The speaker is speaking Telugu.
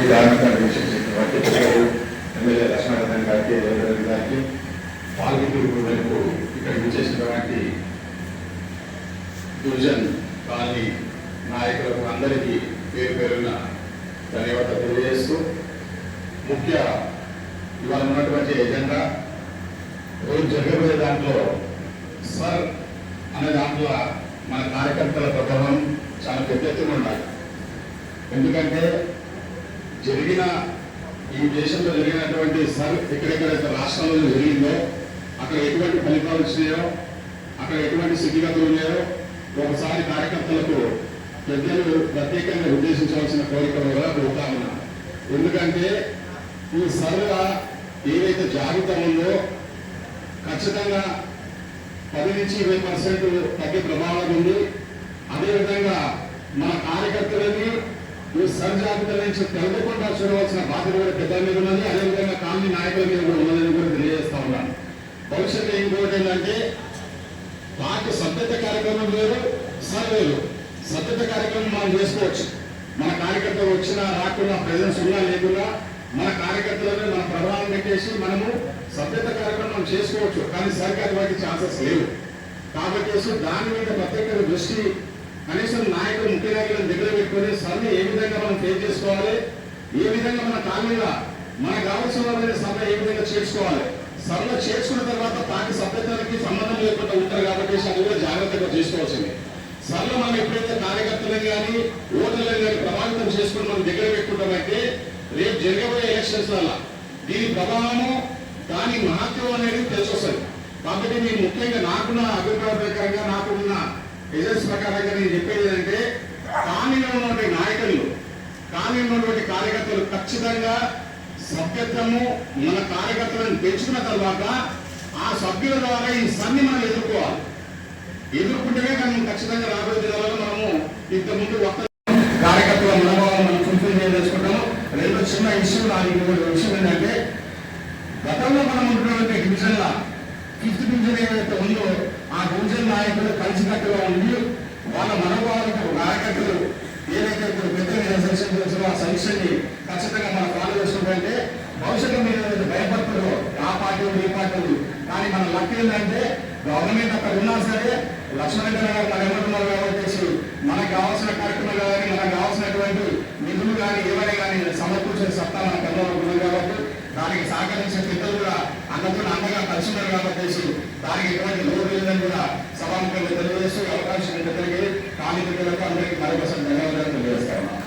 ఈ కార్యక్రమాన్ని వీక్షించినటువంటి పెద్దలు ఎమ్మెల్యే లక్ష్మణ్ గారికి రేవంత్ గారికి పాల్గొంటూ వైపు ఇక్కడ విచ్చేసినటువంటి డివిజన్ కాలనీ నాయకులకు అందరికీ పేరు పేరున ధన్యవాదాలు తెలియజేస్తూ ముఖ్య ఇవాళ ఉన్నటువంటి ఎజెండా రోజు జరగబోయే దాంట్లో సర్ అనే దాంట్లో మన కార్యకర్తల ప్రభావం చాలా పెద్ద ఎత్తున ఉండాలి. ఎందుకంటే ఈ దేశంలో జరిగినటువంటి సర్ ఎక్కడెక్కడైతే రాష్ట్రాల్లో జరిగిందో అక్కడ ఎటువంటి ఫలితాలు వచ్చినాయో, అక్కడ ఎటువంటి స్థితిగతులు ఉన్నాయో ఒకసారి కార్యకర్తలకు పెద్దలు ప్రత్యేకంగా ఉద్దేశించవలసిన కోరిక కూడా కోరుతా ఉన్నా. ఎందుకంటే ఈ సర్వ ఏదైతే జాబితా ఉందో ఖచ్చితంగా 10 నుంచి 20% తగ్గే ప్రమాదం ఉంది. అదేవిధంగా మన కార్యకర్తలని ఈ సర్ జాబితా నుంచి తెలవకుండా చూడవలసిన బాధ్యత కూడా పెద్దల మీద ఉన్నది. అదేవిధంగా కాలనీ నాయకుల మీద కూడా ఉన్నదని కూడా తెలియజేస్తా ఉన్నాను. భవిష్యత్తు ఇంకోటి ఏంటంటే పార్టీ సభ్యత కార్యక్రమం వేరు, సర్ వేరు. సభ్యత కార్యక్రమం మనం చేసుకోవచ్చు. మన కార్యకర్తలు వచ్చినా రాకుండా ప్రెజెన్స్ ఉన్నా లేకున్నా మన కార్యకర్తలను మన ప్రభావం పెట్టేసి మనము సభ్యత కార్యక్రమం చేసుకోవచ్చు. కానీ సరికి అటువంటి ఛాన్సెస్ లేవు. కాబట్టి దాని మీద ప్రత్యేక దృష్టి కనీసం నాయకులు ముఖ్య నాయకులను దగ్గర పెట్టుకుని సర్ని ఏ విధంగా మనం ఫేస్ చేసుకోవాలి, ఏ విధంగా మన కాలనీలో మనకు కావాల్సిన సభ ఏ విధంగా చేసుకోవాలి, సభలో చేర్చుకున్న తర్వాత పార్టీ సభ్యతలకి సంబంధం లేకుండా ఉంటారు. కాబట్టి అది కూడా జాగ్రత్తగా చేసుకోవాల్సింది. సభలో మనం ఎప్పుడైతే కార్యకర్తలను కానీ ఓటర్లను కానీ ప్రభావితం చేసుకుని మనం దగ్గర పెట్టుకుంటామంటే రేపు జరగబోయే ఎలక్షన్స్ వల్ల దీని ప్రభావము దాని మహత్వం అనేది తెలిసొస్తుంది. కాబట్టి నేను ముఖ్యంగా నాకున్న అభిప్రాయ ప్రకారంగా నాకున్న ఏజెన్స్ ప్రకారంగా నేను చెప్పేది ఏంటంటే కాలనీలో ఉన్నటువంటి నాయకులు, కాలనీలో ఉన్నటువంటి కార్యకర్తలు ఖచ్చితంగా సభ్యత్వము మన కార్యకర్తలను పెంచుకున్న తర్వాత ఆ సభ్యుల ద్వారా ఈ సన్ని మనం ఎదుర్కోవాలి. ఎదుర్కొంటేనే కానీ ఖచ్చితంగా రాబోయే జిల్లాలో మనము ఇంతకుముందు కార్యకర్తల మనోభావాలను మనం ఫుల్ఫిల్ చేయదలుచుకుంటాము. రెండు చిన్న ఇష్యూ విషయం ఏంటంటే గతంలో మనం ఉన్నటువంటి డివిజన్ల 5th డివిజన్ ఏదైతే ఉందో ఆ డివిజన్ నాయకులు కలిసికట్టుగా ఉండి వాళ్ళ మనోభావాలకు కార్యకర్తలు ఏదైతే ఇప్పుడు పెద్ద సెక్షన్ చేస్తారో ఆ సెక్షన్ ని ఖచ్చితంగా మనం ఫాలో చేసుకుంటే భవిష్యత్తు మీద ఏదైతే భయపడుతుందో ఆ పార్టీ ఈ పార్టీ. కానీ మన లక్ ఏంటంటే గవర్నమెంట్ అక్కడ ఉన్నా సరే లక్ష్మణ్ గారు మన ఏమంటున్నారు కాబట్టి మనకు కావాల్సిన కార్యక్రమాలు కానీ మనకు కావాల్సినటువంటి నిధులు కానీ ఏమైనా కానీ సమకూర్చే సత్తా మన కళ్ళలో ఉన్నది కాబట్టి దానికి సహకరించే పెద్దలు కూడా అన్నతో అండగా కలిసి ఉన్నారు కాబట్టి దానికి ఎటువంటి లోటు లేదని కూడా సభాముఖంగా తెలియజేస్తూ అవకాశం పెద్దలకి కాలనీ పెద్దలకు అందరికీ మరొకసారి ధన్యవాదాలు తెలియజేస్తా ఉన్నాం.